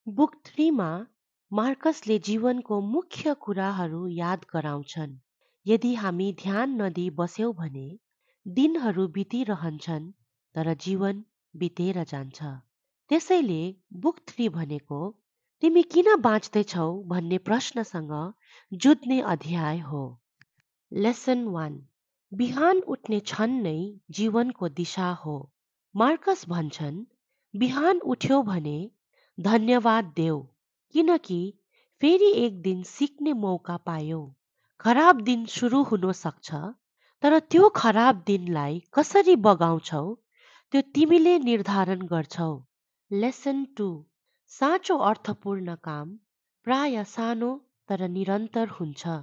Book 3 मा मार्कसले जीवनको मुख्य कुराहरू याद गराउँछन्। यदि हामी ध्यान नदिई बस्यौं भने दिनहरू बितिरहन्छन् तर जीवन बितेर जान्छ। त्यसैले बुक 3 भनेको तिमी किन बाँच्दैछौ भन्ने प्रश्नसँग जुझ्ने अध्याय हो। लेसन 1, बिहान उठ्ने क्षण नै जीवनको दिशा हो। मार्कस भन्छन्, बिहान उठ्यो भने धन्यवाद देऊ, किनकि फेरि एक दिन सिक्ने मौका पायौ। खराब दिन सुरु हुन सक्छ, तर त्यो खराब दिनलाई कसरी बगाउँछौ त्यो तिमीले निर्धारण गर्छौ। लेसन 2, साँचो अर्थपूर्ण काम प्राय सानो तर निरन्तर हुन्छ।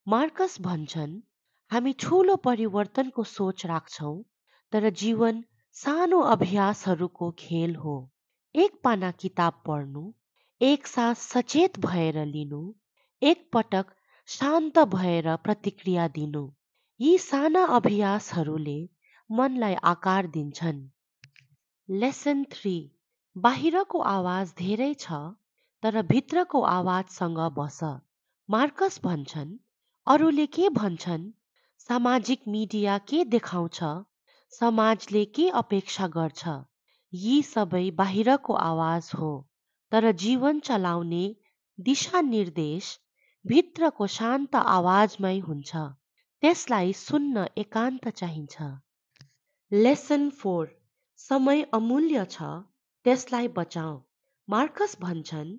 मार्कस भन्छन्, हामी ठूलो परिवर्तनको सोच राख्छौं, तर जीवन सानो अभ्यासहरूको खेल हो। एक पाना किताब पढ्नु, एक सास सचेत भएर लिनु, एक पटक शान्त भएर प्रतिक्रिया दिनु, यी साना अभ्यासहरूले मनलाई आकार दिन्छन्। लेसन 3, बाहिरको आवाज धेरै छ तर भित्रको आवाजसँग बस। मार्कस भन्छन्, अरूले के भन्छन्, सामाजिक मिडिया के देखाउँछ, समाजले के अपेक्षा गर्छ, यी सबै बाहिरको आवाज हो, तर जीवन चलाउने दिशानिर्देश भित्रको शान्त आवाजमै हुन्छ। त्यसलाई सुन्न एकान्त चाहिन्छ। लेसन 4, समय अमूल्य छ, त्यसलाई बचाऊ। मार्कस भन्छन्,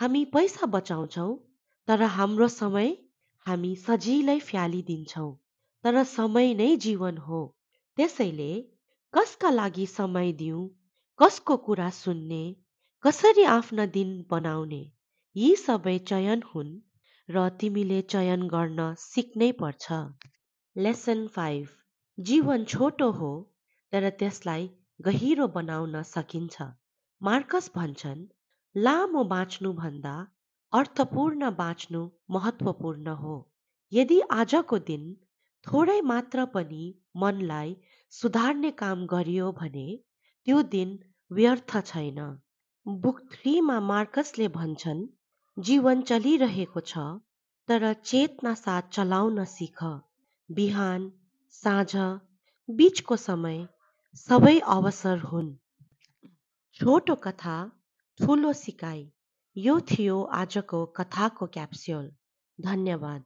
हामी पैसा बचाउँछौं तर हाम्रो समय हामी सजिलै फ्यालिदिन्छौं। तर समय नै जीवन हो। त्यसैले कसका लागि समय दिउँ, कसको कुरा सुन्ने, कसरी आफ्ना दिन बनाउने, यी सबै चयन हुन् र तिमीले चयन गर्न सिक्नै पर्छ। लेसन 5, जीवन छोटो हो तर त्यसलाई गहिरो बनाउन सकिन्छ। मार्कस भन्छन्, लामो बाँच्नु भन्दा अर्थपूर्ण बाँच्नु महत्त्वपूर्ण हो। यदि आजको दिन थोरै मात्र पनि मनलाई सुधार्ने काम गरियो भने त्यो दिन व्यर्थ छैन। बुक 3 मा मार्कसले भन्छन्, जीवन चलिरहेको छ तर चेतना साथ चलाउन सिक। बिहान, साँझ, बीचको समय सबै अवसर हुन्। छोटो कथा, ठूलो सिकाइ। यो थियो आजको कथाको क्याप्स्युल। धन्यवाद।